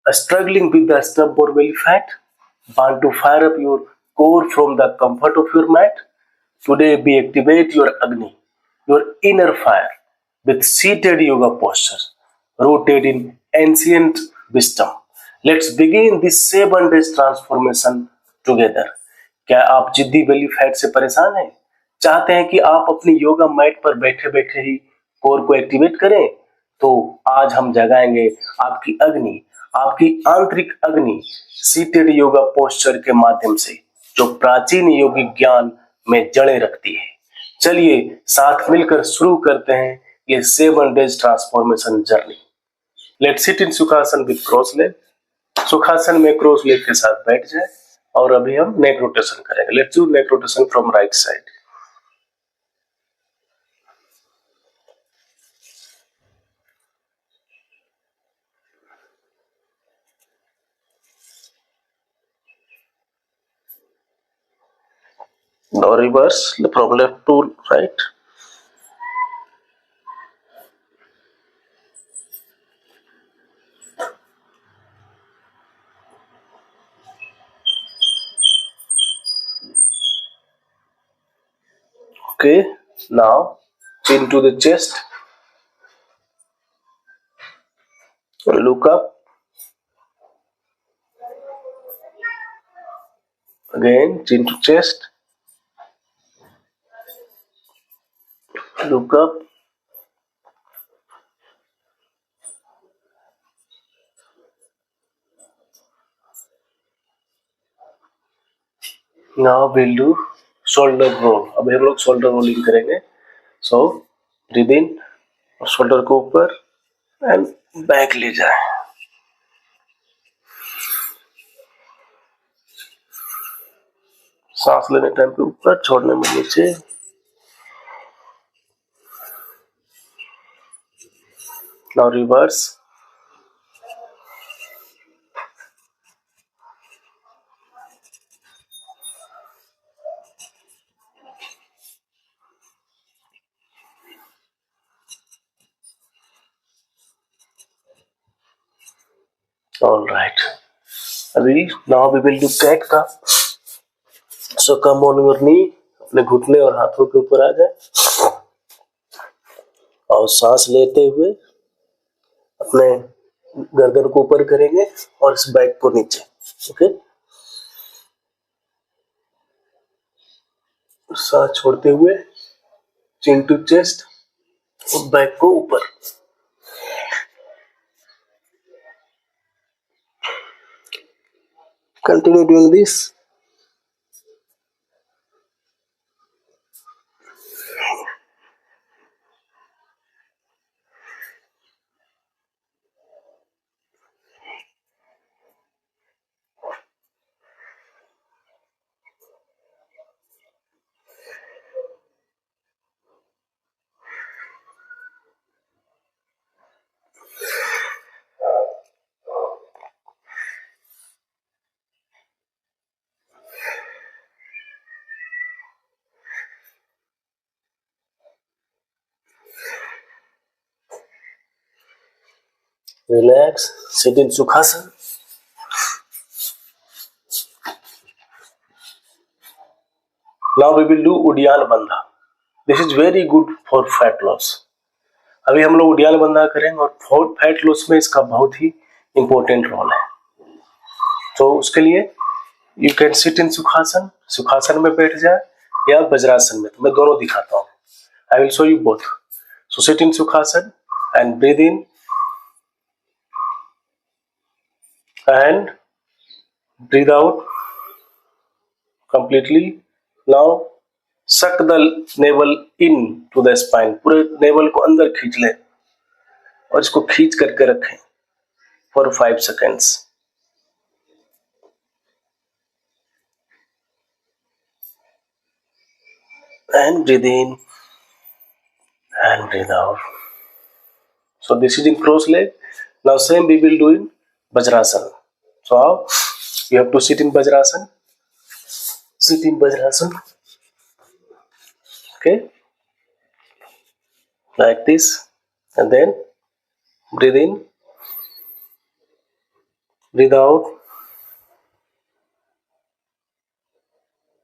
Struggling with the stubborn or belly fat? Want to fire up your core from the comfort of your mat? Today we activate your Agni, your inner fire, with seated yoga postures rooted in ancient wisdom. Let's begin this 7 days transformation together. क्या आप जिद्दी belly fat से परेशान हैं? चाहते हैं कि आप अपनी योगा मैट पर बैठे बैठे ही कोर को एक्टिवेट करें? तो आज हम जगाएंगे आपकी अग्नि, आपकी आंतरिक अग्नि सीटेड योगा पोस्चर के माध्यम से, जो प्राचीन योगिक ज्ञान में जड़ें रखती है। चलिए साथ मिलकर शुरू करते हैं ये 7 days transformation journey. Let's sit in Sukhasana with cross leg. Sukhasana में क्रॉस लेग के साथ बैठ जाए और अभी हम नेक रोटेशन करेंगे। Let's do neck rotation from right side. Now reverse from left to right. Okay, now chin to the chest. Look up. Again, chin to chest. Look up. Now we'll do shoulder roll. अभी हम लोग shoulder rolling करेंगे. So breathe in और shoulder को ऊपर and back ले जाए. सांस लेने टाइम पे ऊपर, छोड़ने में नीचे. Now reverse. All right. अभी now we will do cat का. So come on your knee. अपने घुटने और हाथों के ऊपर आ जाए और सांस लेते हुए अपने गर्दन को ऊपर करेंगे और इस बैक को नीचे. ओके, सांस छोड़ते हुए चिन टू चेस्ट और बैक को ऊपर. Continue doing this. Relax, sit in Sukhasana. Now we will do उडियाल बंधा. This is very good for fat loss. अभी हम लोग उडियाल बंधा करेंगे और फैट लॉस में इसका बहुत ही इंपॉर्टेंट रोल है. तो उसके लिए यू कैन सिट इन सुखासन. सुखासन में बैठ जाए या वज्रासन में, तो मैं दोनों दिखाता हूँ. I will show you both. So sit in Sukhasana and breathe in and breathe out completely. Now suck the navel in to the spine. पूरे नेवल को अंदर खींच लें और इसको खींच करके रखें for 5 seconds. And breathe in and breathe out. So this is in cross leg. Now same we will do in Vajrasana. So how you have to sit in Vajrasana. Sit in Vajrasana. Okay, like this, and then breathe in Breathe out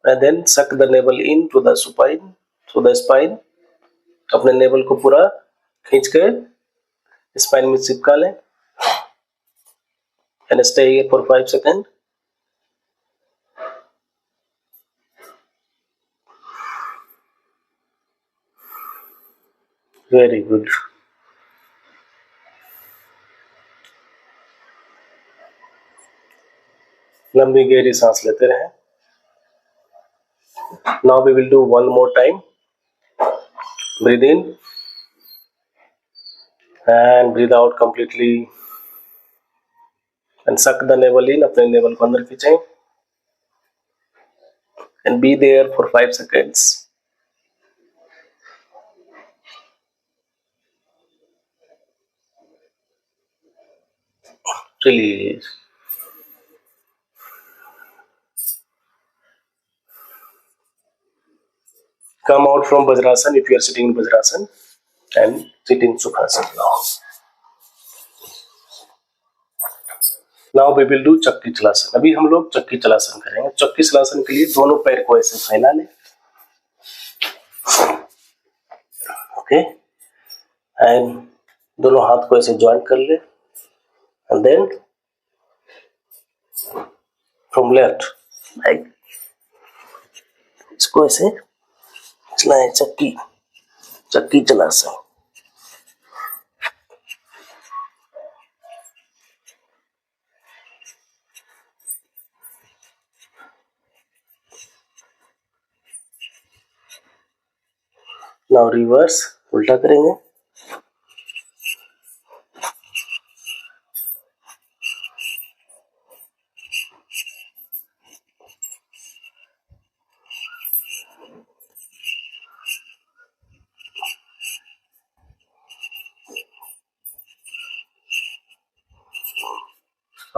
and then suck the navel in to the spine. अपने naval को पूरा खींच कर spine में चिपका लें and stay here for 5 seconds. Very good. लंबी गहरी सांस लेते रहें. Now we will do one more time. Breathe in and breathe out completely and suck the navel in. अपने नेवल को अंदर खींचें and be there for 5 seconds. Release. Come out from Vajrasana if you are sitting in Vajrasana and sit in Sukhasana now. Now we will do चक्की चलासन. अभी हम लोग चक्की चलासन करेंगे. चक्की चलासन के लिए दोनों पैर को ऐसे फैला लें. ओके एंड दोनों हाथ को ऐसे ज्वाइन कर ले and then from left like इसको ऐसे चलाएं. चक्की चलासन. Now reverse, उल्टा करेंगे.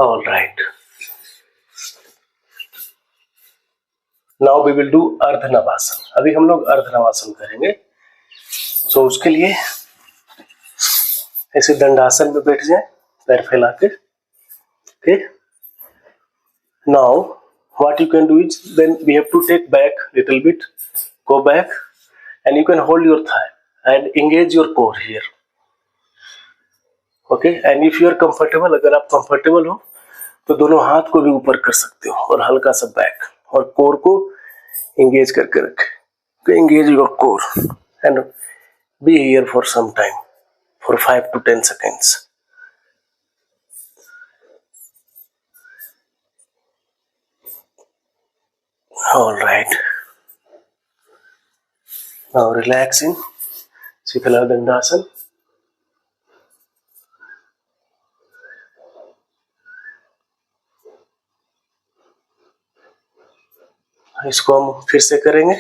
All right. Now we will do अर्धनवासन. अभी हम लोग अर्धनवासन करेंगे. तो उसके लिए ऐसे दंडासन में बैठ जाए पैर फैला के. Okay now what you can do is then we have to take back little bit, go back and you can hold your thigh and engage your core here. Okay and if you are comfortable, अगर आप comfortable हो तो दोनों हाथ को भी ऊपर कर सकते हो और हल्का सा बैक और कोर को engage करके रखें. Engage your core and be here for some time for 5 to 10 seconds. All right. Now relax in Shikala Dandasana. इसको हम फिर से करेंगे.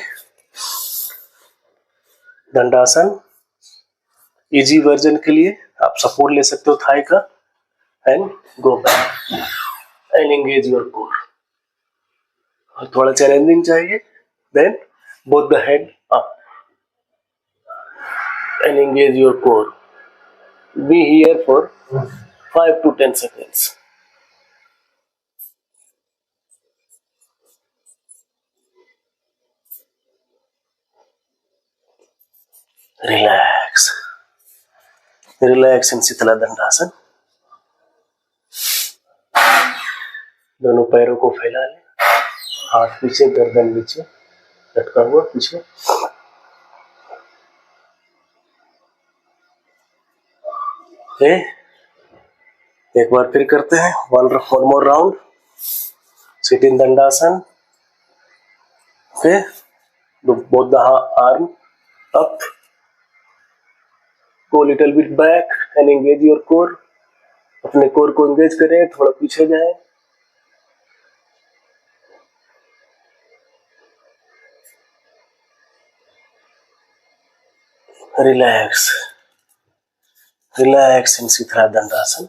दंडासन इजी वर्जन के लिए आप सपोर्ट ले सकते हो थाई का and go back and engage your core. और थोड़ा चैलेंजिंग चाहिए then both the head up and engage your core. Be here for 5 to 10 seconds. Relax. Relax in Sheetala Dandasana. दोनों पैरों को फैला लें. हाथ पीछे, गर्दन नीचे, लटका हुआ पीछे. एक बार फिर करते हैं. one more round. Sit in Dandasana. Okay. Both the arm up. Go little bit back and engage your core. अपने कोर को एंगेज करें. थोड़ा पीछे जाए. Relax. Relax in Sheetala Dandasana.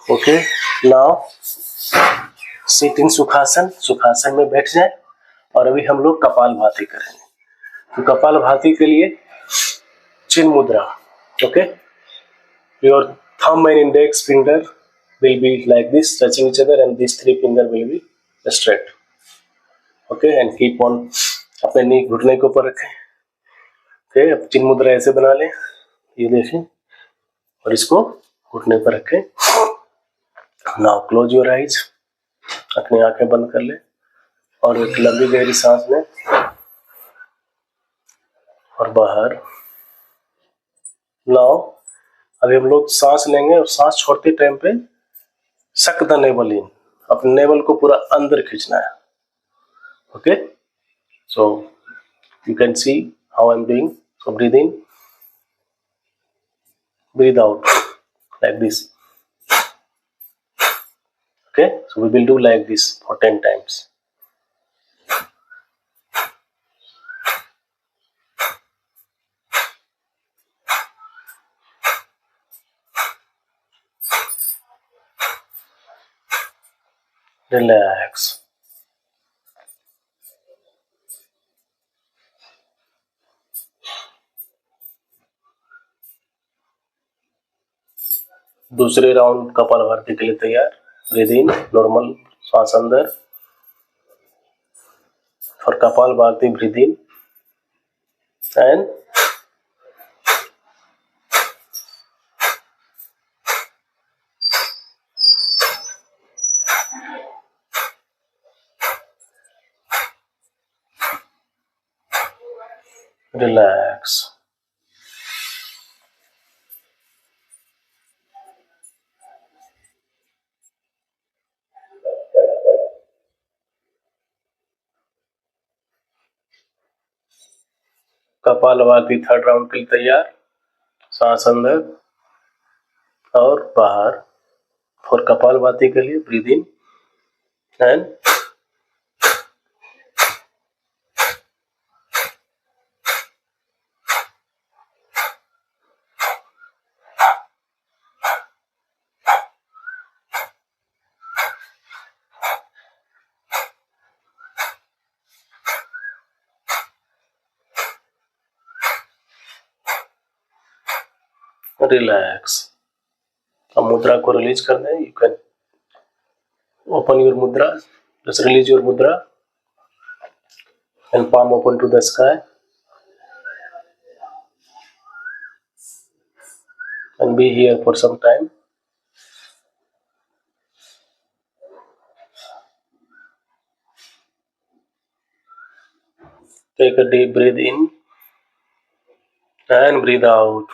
Okay. Now sit in सुखासन. सुखासन में बैठ जाए और अभी हम लोग कपालभाति करेंगे. तो कपालभाति के लिए चिन्ह मुद्रा Okay, your thumb and index finger will be like this, touching each other, and these three finger will be straight. Okay, and keep on अपने नी घुटने के ऊपर रखें. Okay, अब चिन्ह मुद्रा ऐसे बना लें, ये देखें, और इसको घुटने पर रखें. Now close your eyes, अपनी आंखें बंद कर ले और एक लंबी गहरी सांस लें और बाहर. Now अभी हम लोग सांस लेंगे और सांस छोड़ते टाइम पे सक द नेवल इन, अपने नेवल को पूरा अंदर खींचना है. Okay, so you can see how I'm doing. So breathe in, breathe out like this. Okay, so we will do like this for 10 times. Relax. दूसरे राउंड कपालभाति के लिए तैयार. ब्रीद इन, नॉर्मल सांस अंदर. For kapalbhati breathe in and relax. Kapalbhati third round के लिए तैयार. सांस अंदर और बाहर. फॉर कपालभाति के लिए ब्रीद इन एंड रिलैक्स. अब मुद्रा को रिलीज कर दें. यू कैन ओपन योर मुद्रा. जस्ट रिलीज योर मुद्रा and palm open to the sky and be here for some time. Take a deep breath in and breathe out.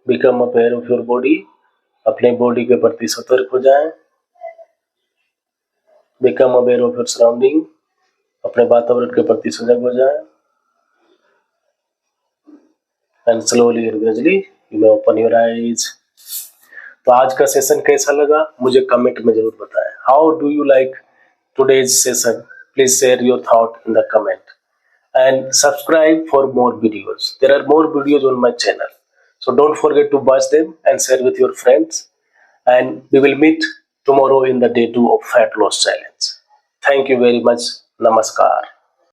Become aware of your body. अपने body के प्रति सतर्क हो जाएं. Become aware of your surrounding. अपने वातावरण के प्रति सजग हो जाएं. And slowly and gradually you may open your eyes. तो आज का सेशन कैसा लगा मुझे कमेंट में जरूर बताएं. How do you like today's session? Please share your thought in the comment and subscribe for more videos. There are more videos on my channel, so don't forget to watch them and share with your friends. And we will meet tomorrow in the day 2 of Fat Loss Challenge. Thank you very much. Namaskar.